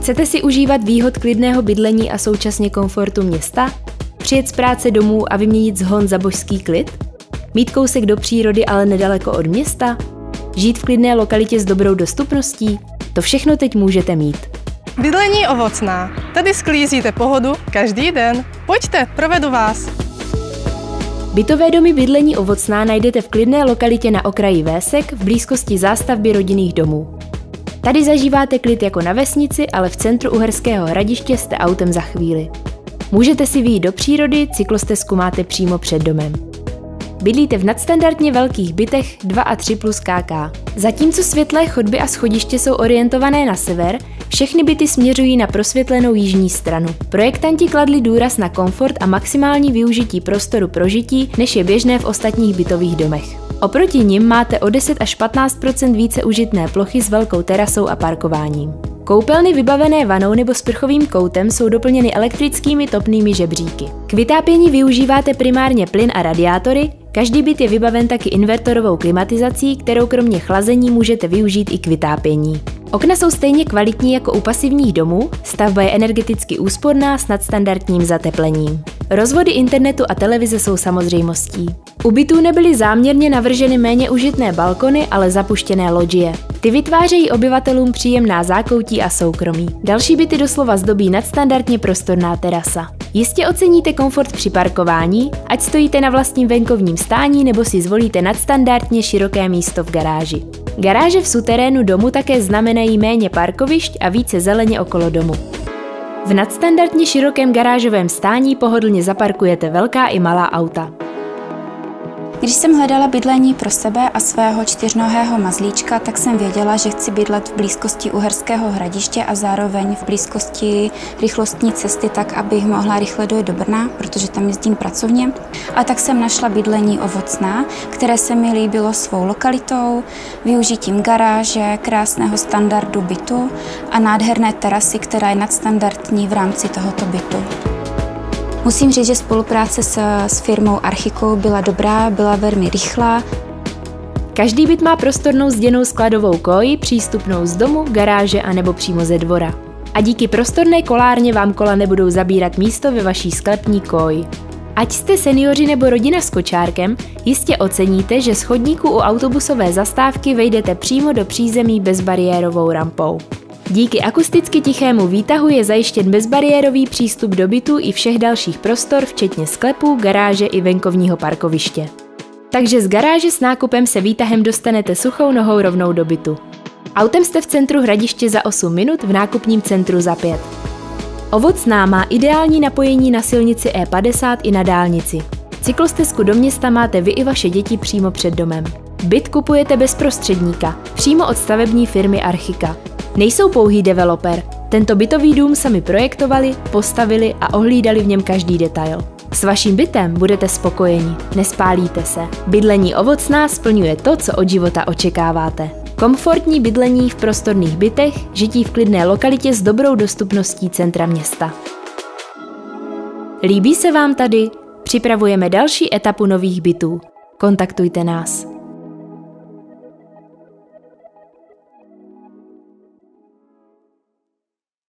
Chcete si užívat výhod klidného bydlení a současně komfortu města? Přijet z práce domů a vyměnit zhon za božský klid? Mít kousek do přírody, ale nedaleko od města? Žít v klidné lokalitě s dobrou dostupností? To všechno teď můžete mít. Bydlení Ovocná. Tady sklízíte pohodu každý den. Pojďte, provedu vás. Bytové domy Bydlení Ovocná najdete v klidné lokalitě na okraji Vések v blízkosti zástavby rodinných domů. Tady zažíváte klid jako na vesnici, ale v centru Uherského Hradiště jste autem za chvíli. Můžete si vyjít do přírody, cyklostezku máte přímo před domem. Bydlíte v nadstandardně velkých bytech 2 a 3 plus KK. Zatímco světlé chodby a schodiště jsou orientované na sever, všechny byty směřují na prosvětlenou jižní stranu. Projektanti kladli důraz na komfort a maximální využití prostoru pro žití, než je běžné v ostatních bytových domech. Oproti nim máte o 10 až 15% více užitné plochy s velkou terasou a parkováním. Koupelny vybavené vanou nebo sprchovým koutem jsou doplněny elektrickými topnými žebříky. K vytápění využíváte primárně plyn a radiátory, každý byt je vybaven taky invertorovou klimatizací, kterou kromě chlazení můžete využít i k vytápění. Okna jsou stejně kvalitní jako u pasivních domů, stavba je energeticky úsporná s nadstandardním zateplením. Rozvody internetu a televize jsou samozřejmostí. U bytů nebyly záměrně navrženy méně užitné balkony, ale zapuštěné lodžie. Ty vytvářejí obyvatelům příjemná zákoutí a soukromí. Další byty doslova zdobí nadstandardně prostorná terasa. Jistě oceníte komfort při parkování, ať stojíte na vlastním venkovním stání nebo si zvolíte nadstandardně široké místo v garáži. Garáže v suterénu domu také znamenají méně parkovišť a více zeleně okolo domu. V nadstandardně širokém garážovém stání pohodlně zaparkujete velká i malá auta. Když jsem hledala bydlení pro sebe a svého 4nohého mazlíčka, tak jsem věděla, že chci bydlet v blízkosti Uherského Hradiště a zároveň v blízkosti rychlostní cesty, tak abych mohla rychle dojet do Brna, protože tam jezdím pracovně. A tak jsem našla bydlení Ovocná, které se mi líbilo svou lokalitou, využitím garáže, krásného standardu bytu a nádherné terasy, která je nadstandardní v rámci tohoto bytu. Musím říct, že spolupráce s firmou Archikou byla dobrá, byla velmi rychlá. Každý byt má prostornou zděnou skladovou koji, přístupnou z domu, garáže a nebo přímo ze dvora. A díky prostorné kolárně vám kola nebudou zabírat místo ve vaší sklepní koji. Ať jste seniori nebo rodina s kočárkem, jistě oceníte, že z chodníku u autobusové zastávky vejdete přímo do přízemí bezbariérovou rampou. Díky akusticky tichému výtahu je zajištěn bezbariérový přístup do bytu i všech dalších prostor, včetně sklepů, garáže i venkovního parkoviště. Takže z garáže s nákupem se výtahem dostanete suchou nohou rovnou do bytu. Autem jste v centru Hradiště za 8 minut, v nákupním centru za 5. Ovocná má ideální napojení na silnici E50 i na dálnici. Cyklostezku do města máte vy i vaše děti přímo před domem. Byt kupujete bez prostředníka, přímo od stavební firmy Archika. Nejsou pouhý developer. Tento bytový dům sami projektovali, postavili a ohlídali v něm každý detail. S vaším bytem budete spokojeni, nespálíte se. Bydlení Ovocná splňuje to, co od života očekáváte. Komfortní bydlení v prostorných bytech, žití v klidné lokalitě s dobrou dostupností centra města. Líbí se vám tady? Připravujeme další etapu nových bytů. Kontaktujte nás.